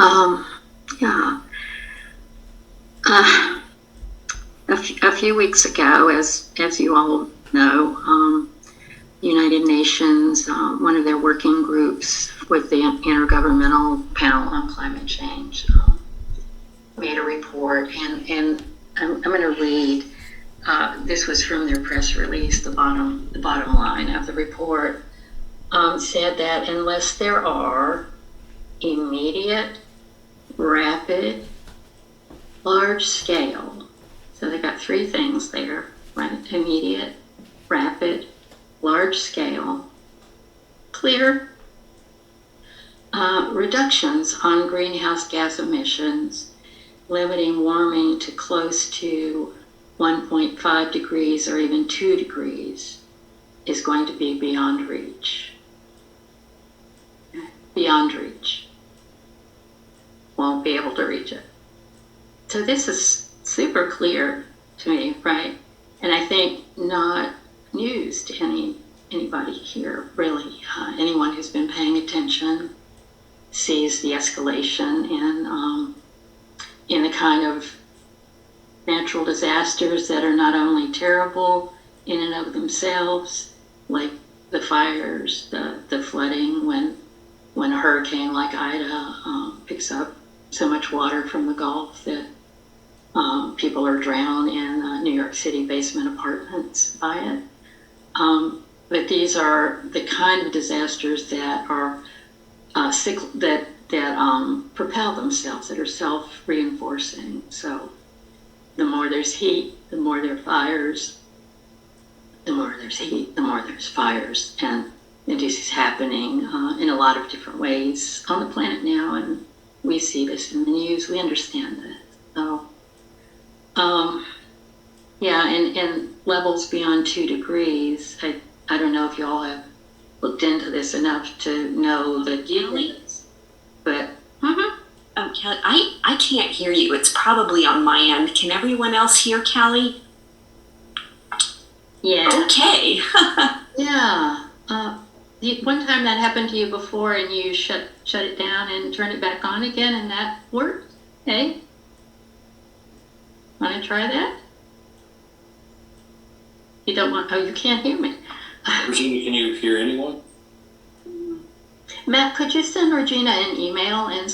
Um, yeah. A few weeks ago, as you all know, United Nations, one of their working groups with the Intergovernmental Panel on Climate Change, made a report, and I'm going to read. This was from their press release. The bottom line of the report said that unless there are immediate, rapid, large scale, so they got three things there, right? Immediate, rapid, large scale, clear reductions on greenhouse gas emissions, limiting warming to close to 1.5 degrees or even 2 degrees is going to be beyond reach. Beyond reach. Won't be able to reach it. So this is super clear to me, right? And I think not news to anybody here, really. Anyone who's been paying attention sees the escalation in the kind of natural disasters that are not only terrible in and of themselves, like the fires, the flooding, when a hurricane like Ida picks up so much water from the Gulf that people are drowned in New York City basement apartments by it. But these are the kind of disasters that are that propel themselves, that are self-reinforcing. So the more there's heat, the more there are fires. The more there's heat, the more there's fires. And this is happening in a lot of different ways on the planet now, and we see this in the news. We understand that. So, and levels beyond 2 degrees. I don't know if you all have looked into this enough to know the details, but Callie, I can't hear you. It's probably on my end. Can everyone else hear Callie? Yeah. Okay. Yeah. One time that happened to you before, and you shut it down and turn it back on again, and that worked. Hey, want to try that? You don't want? Oh, you can't hear me. Regina, can you hear anyone? Matt, could you send Regina an email and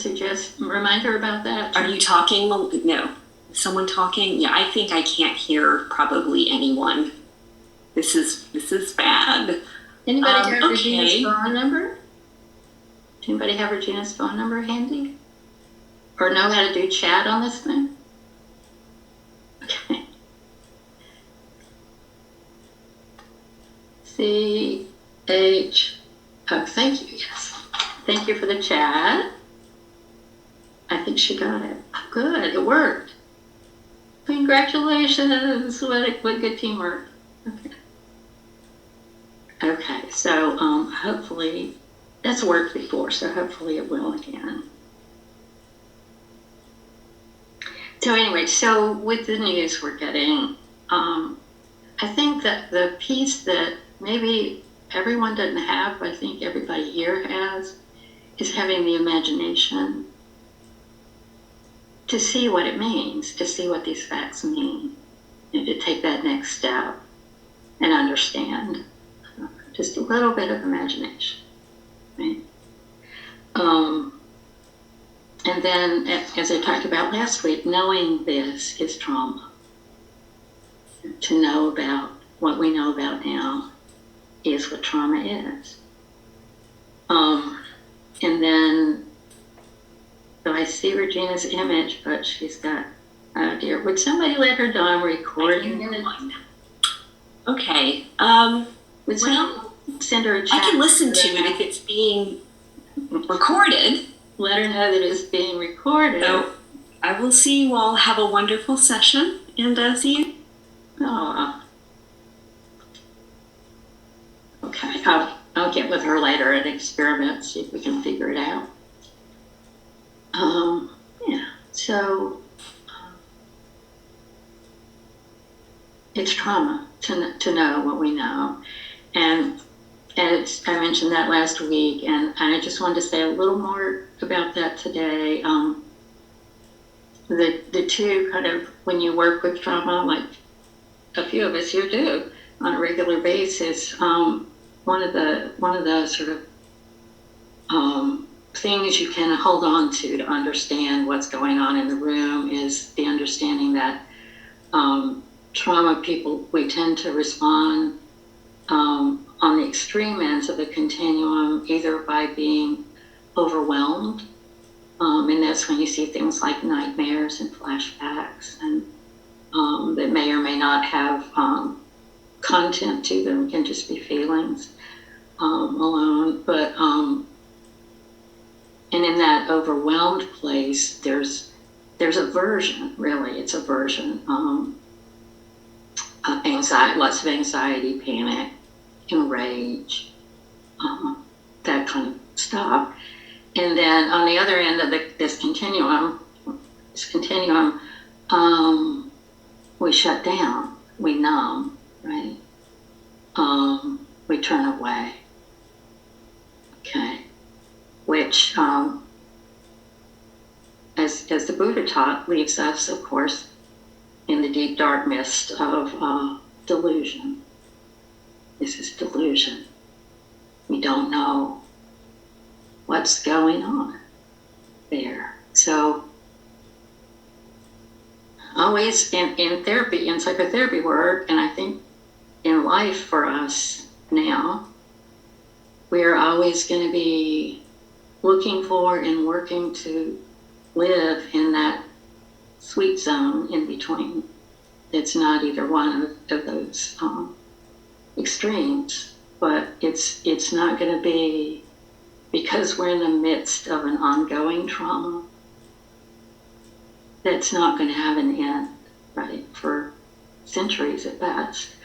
remind her about that? Are you talking? No. Someone talking? Yeah, I think I can't hear probably anyone. This is bad. Anybody have Regina's phone number? Anybody have Regina's phone number handy? Or know how to do chat on this thing? Okay. Oh, thank you, yes. Thank you for the chat. I think she got it. Oh, good, it worked. Congratulations, what good teamwork. Okay, so hopefully, that's worked before, so hopefully it will again. So anyway, so with the news we're getting, I think that the piece that maybe everyone doesn't have, I think everybody here has, is having the imagination to see what it means, to see what these facts mean, and to take that next step and understand. Just a little bit of imagination, right? And then, as I talked about last week, knowing this is trauma. To know about what we know about now is what trauma is. And then, so I see Regina's image, but she's got, oh dear, would somebody let her know I'm recording it? Okay. Would someone send her a chat? I can listen to it if it's being recorded. Let her know that it's being recorded. So I will see you all. Have a wonderful session, and see you. Oh. Okay, I'll get with her later and experiment, see if we can figure it out. So it's trauma to know what we know. And as I mentioned that last week, and I just wanted to say a little more about that today. The two kind of, when you work with trauma, like a few of us here do on a regular basis, one of the sort of things you can hold on to understand what's going on in the room is the understanding that trauma people, we tend to respond on the extreme ends of the continuum, either by being overwhelmed, and that's when you see things like nightmares and flashbacks, and that may or may not have content to them, can just be feelings alone. But and in that overwhelmed place, there's aversion. Really, it's aversion, anxiety, lots of anxiety, panic, rage, that kind of stuff. And then on the other end of this continuum, we shut down, we numb, right? We turn away. Okay, which, as the Buddha taught, leaves us, of course, in the deep dark mist of delusion. This is delusion. We don't know what's going on there. So always in therapy, in psychotherapy work, and I think in life for us now, we're always going to be looking for and working to live in that sweet zone in between. It's not either one of those extremes, but it's not going to be, because we're in the midst of an ongoing trauma that's not going to have an end, right, for centuries at best.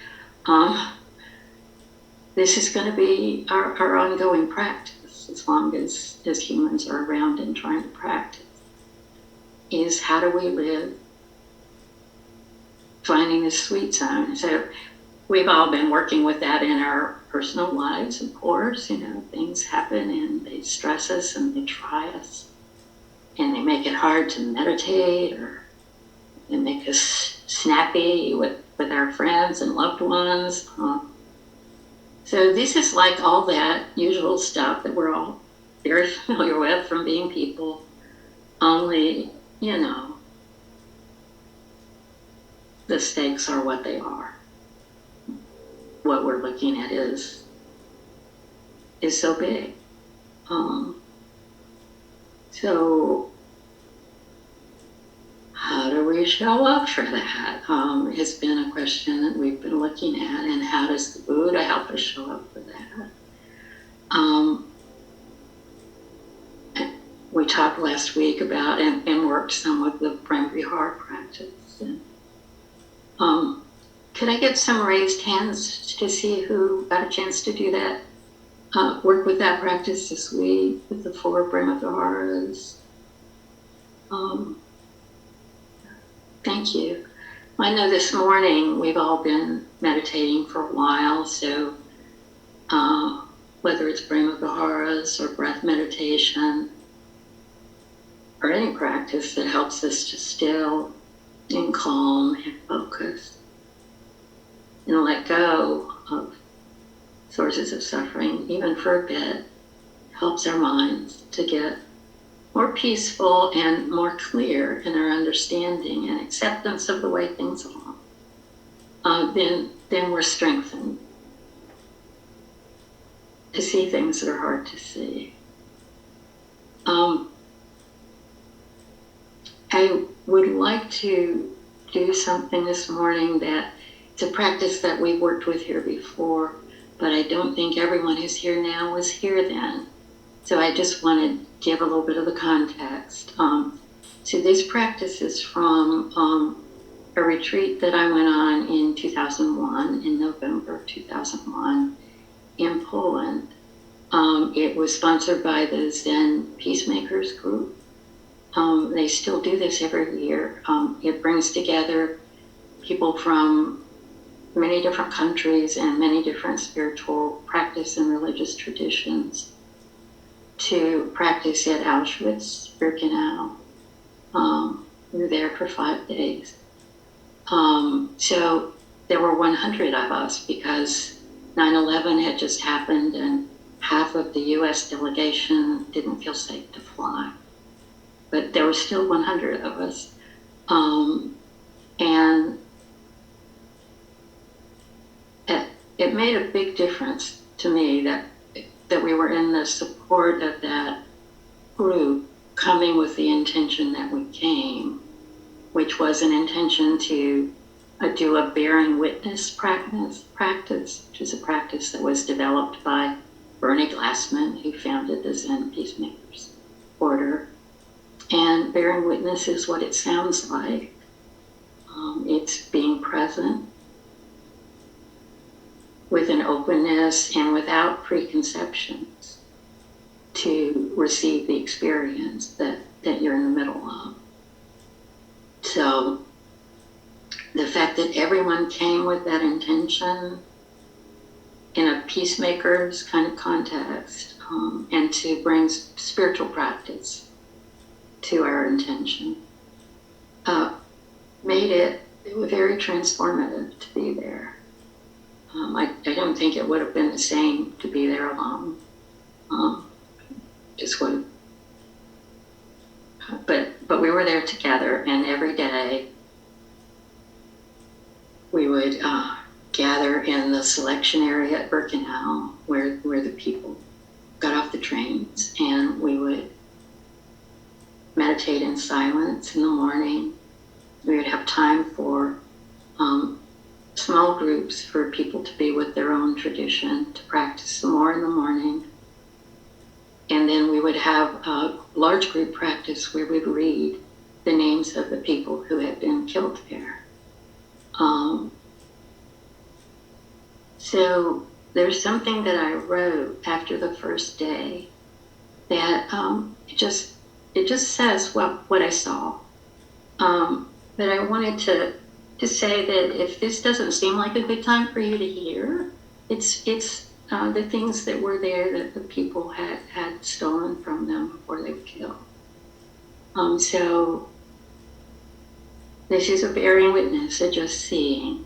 This is going to be our ongoing practice as long as humans are around and trying to practice, is how do we live finding this sweet zone. So we've all been working with that in our personal lives, of course. Things happen and they stress us and they try us and they make it hard to meditate, or they make us snappy with our friends and loved ones. So this is like all that usual stuff that we're all very familiar with from being people, only, the stakes are what they are. What we're looking at is so big. So how do we show up for that? Has been a question that we've been looking at, and how does the Buddha help us show up for that? We talked last week about and worked some with the primary heart practice. And, could I get some raised hands to see who got a chance to do that? Work with that practice this week with the 4 Brahmaviharas. Thank you. I know this morning we've all been meditating for a while, so whether it's Brahmaviharas or breath meditation or any practice that helps us to still and calm and focus and let go of sources of suffering, even for a bit, helps our minds to get more peaceful and more clear in our understanding and acceptance of the way things are. Then we're strengthened to see things that are hard to see. I would like to do something this morning that it's a practice that we worked with here before, but I don't think everyone who's here now was here then. So I just want to give a little bit of the context. So this practice is from a retreat that I went on in 2001, in November of 2001, in Poland. It was sponsored by the Zen Peacemakers group. They still do this every year. It brings together people from many different countries and many different spiritual practice and religious traditions to practice at Auschwitz-Birkenau. We were there for 5 days. So there were 100 of us because 9/11 had just happened and half of the US delegation didn't feel safe to fly. But there were still 100 of us. And it made a big difference to me that we were in the support of that group, coming with the intention that we came, which was an intention to do a bearing witness practice, which is a practice that was developed by Bernie Glassman, who founded the Zen Peacemakers order. And bearing witness is what it sounds like. It's being present with an openness and without preconceptions to receive the experience that you're in the middle of. So the fact that everyone came with that intention in a peacemaker's kind of context, and to bring spiritual practice to our intention, made it very transformative to be there. I don't think it would have been the same to be there alone. Just would. But we were there together, and every day we would gather in the selection area at Birkenau, where the people got off the trains, and we would meditate in silence in the morning. We would have time for small groups for people to be with their own tradition, to practice some more in the morning. And then we would have a large group practice where we'd read the names of the people who had been killed there. So there's something that I wrote after the first day that it just says what I saw. But I wanted to say that if this doesn't seem like a good time for you to hear, it's the things that were there that the people had stolen from them before they were killed. So this is a bearing witness, a just seeing.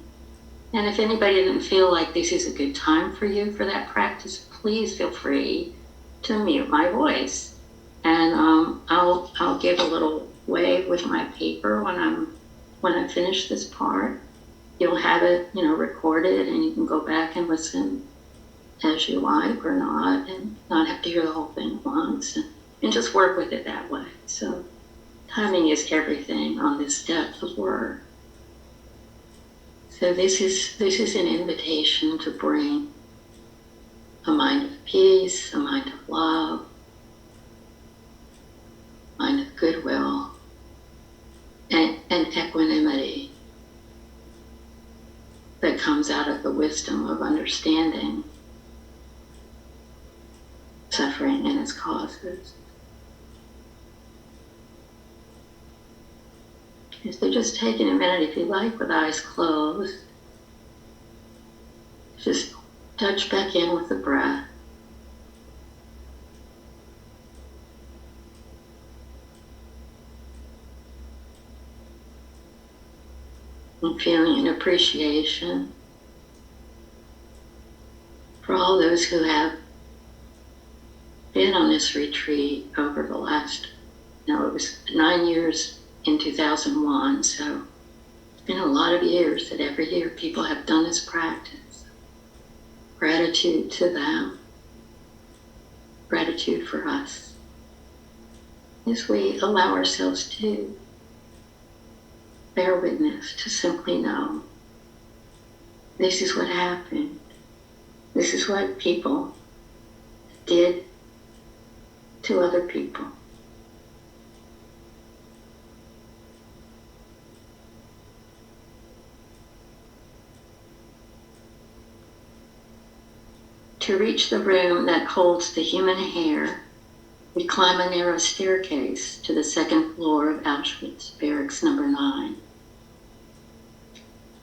And if anybody didn't feel like this is a good time for you for that practice, please feel free to mute my voice. And I'll give a little wave with my paper when I finish this part. You'll have it, recorded, and you can go back and listen as you like or not, and not have to hear the whole thing at once, and just work with it that way. So timing is everything on this depth of work. So this is an invitation to bring a mind of peace, a mind of love, a mind of goodwill, and equanimity that comes out of the wisdom of understanding suffering and its causes. So just taking a minute, if you like, with eyes closed, just touch back in with the breath. And feeling an appreciation for all those who have been on this retreat over the last, it was 9 years in 2001, so it's been a lot of years that every year people have done this practice. Gratitude to them, gratitude for us, as we allow ourselves to bear witness, to simply know this is what happened. This is what people did to other people. To reach the room that holds the human hair, we climb a narrow staircase to the second floor of Auschwitz, barracks number 9.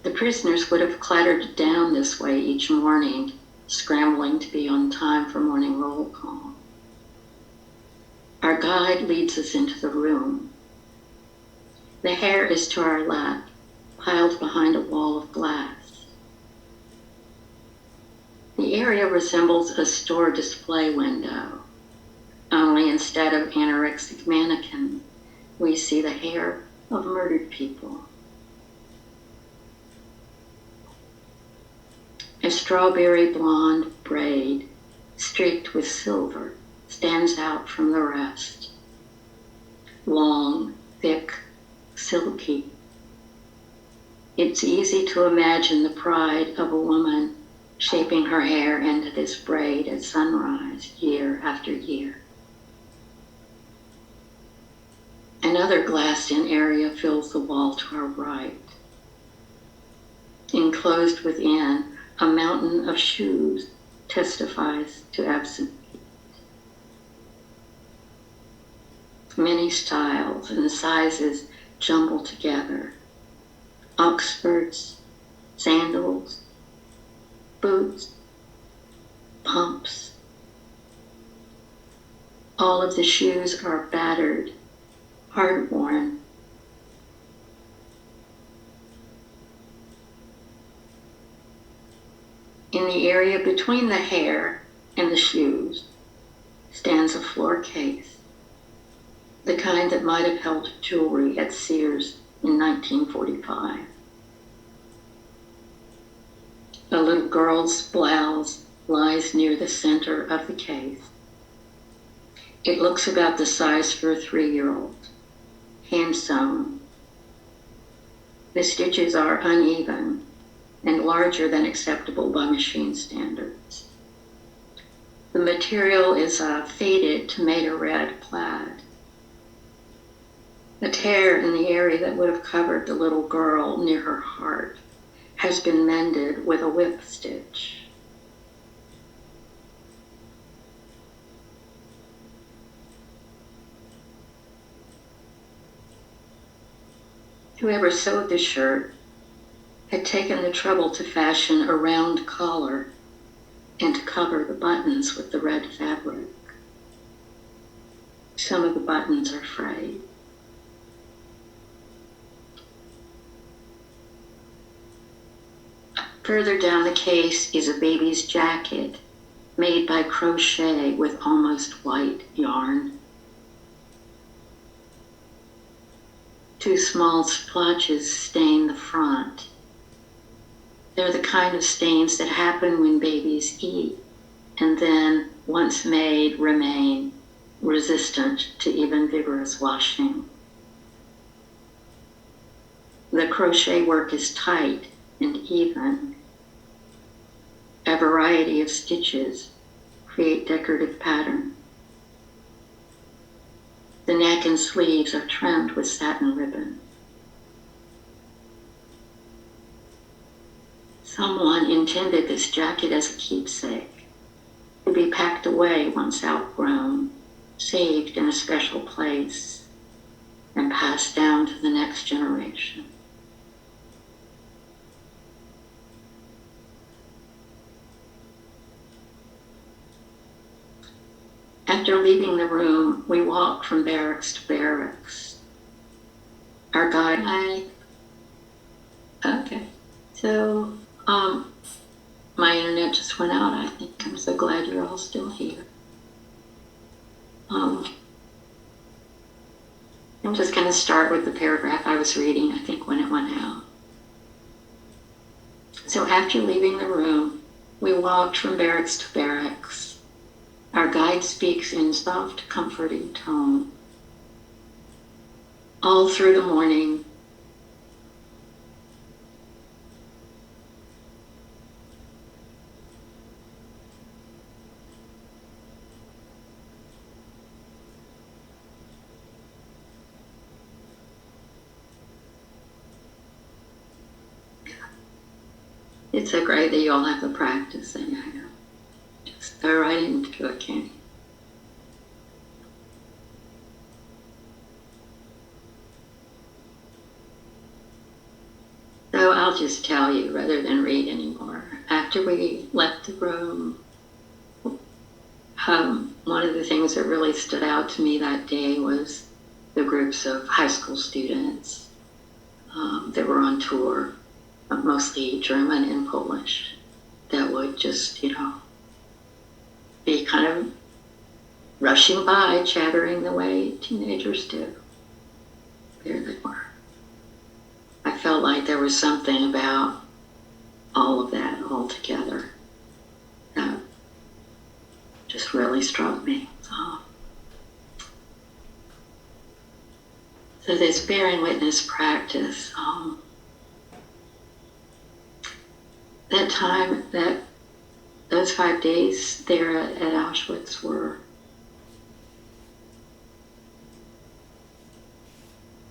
The prisoners would have clattered down this way each morning, scrambling to be on time for morning roll call. Our guide leads us into the room. The hair is to our left, piled behind a wall of glass. The area resembles a store display window, only instead of anorexic mannequins, we see the hair of murdered people. A strawberry blonde braid, streaked with silver, stands out from the rest. Long, thick, silky. It's easy to imagine the pride of a woman shaping her hair into this braid at sunrise, year after year. Another glassed-in area fills the wall to our right. Enclosed within, a mountain of shoes testifies to absent feet. Many styles and sizes jumble together. Oxfords, sandals, boots, pumps. All of the shoes are battered, hard-worn. In the area between the hair and the shoes stands a floor case, the kind that might have held jewelry at Sears in 1945. A little girl's blouse lies near the center of the case. It looks about the size for a 3-year-old, hand-sewn. The stitches are uneven and larger than acceptable by machine standards. The material is a faded tomato red plaid. A tear in the area that would have covered the little girl near her heart has been mended with a whip stitch. Whoever sewed the shirt had taken the trouble to fashion a round collar and to cover the buttons with the red fabric. Some of the buttons are frayed. Further down the case is a baby's jacket made by crochet with almost white yarn. 2 small splotches stain the front. They're the kind of stains that happen when babies eat and then, once made, remain resistant to even vigorous washing. The crochet work is tight and even. A variety of stitches create decorative pattern. The neck and sleeves are trimmed with satin ribbon. Someone intended this jacket as a keepsake, to be packed away once outgrown, saved in a special place, and passed down to the next generation. After leaving the room, we walked from barracks to barracks. Our guide, okay, so, my internet just went out, I think. I'm so glad you're all still here. I'm just going to start with the paragraph I was reading, I think, when it went out. So after leaving the room, we walked from barracks to barracks. Our guide speaks in soft, comforting tone. All through the morning, it's so great that you all have the practice and just go right into it, can't you? So I'll just tell you rather than read anymore. After we left the room, one of the things that really stood out to me that day was the groups of high school students that were on tour, mostly German and Polish, that would just, be kind of rushing by, chattering the way teenagers do. There they were. I felt like there was something about all of that all together that just really struck me. So this bearing witness practice, that time, those 5 days there at Auschwitz were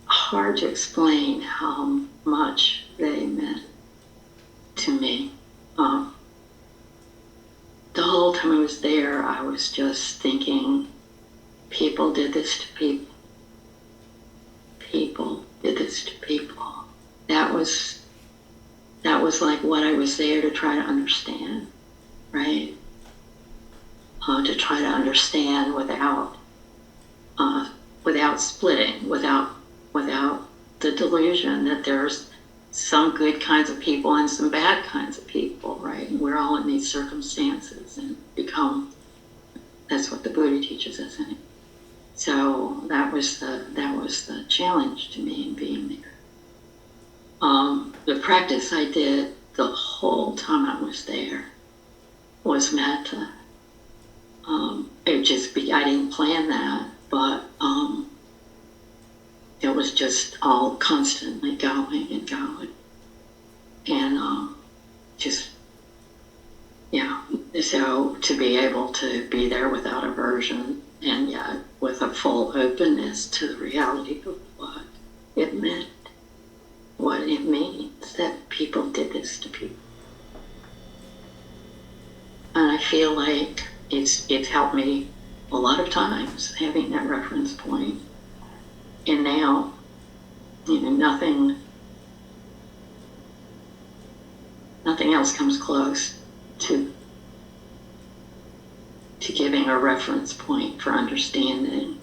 hard to explain how much they meant to me. The whole time I was there, I was just thinking, people did this to people. People did this to people. That was like what I was there to try to understand, right? To try to understand without splitting, without the delusion that there's some good kinds of people and some bad kinds of people, right? And we're all in these circumstances and that's what the Buddha teaches us, isn't it? So that was the challenge to me in being there. The practice I did the whole time I was there was Metta. I didn't plan that, but it was just all constantly going and going. And so to be able to be there without aversion and yet with a full openness to the reality of what it meant, what it means that people did this to people. And I feel like it's helped me a lot of times having that reference point. And now, nothing else comes close to giving a reference point for understanding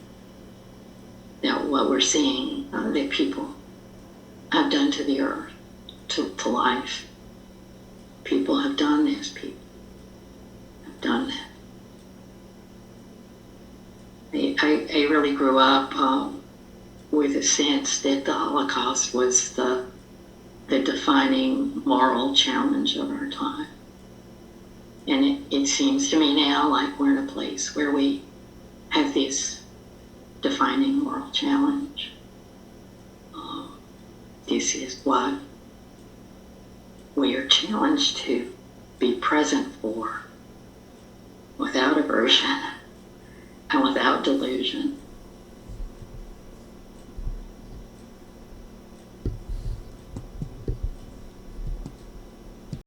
that what we're seeing that people have done to the earth, to life. People have done this, people have done that. I really grew up with a sense that the Holocaust was the defining moral challenge of our time. And it seems to me now like we're in a place where we have this defining moral challenge. This is what we are challenged to be present for, without aversion and without delusion.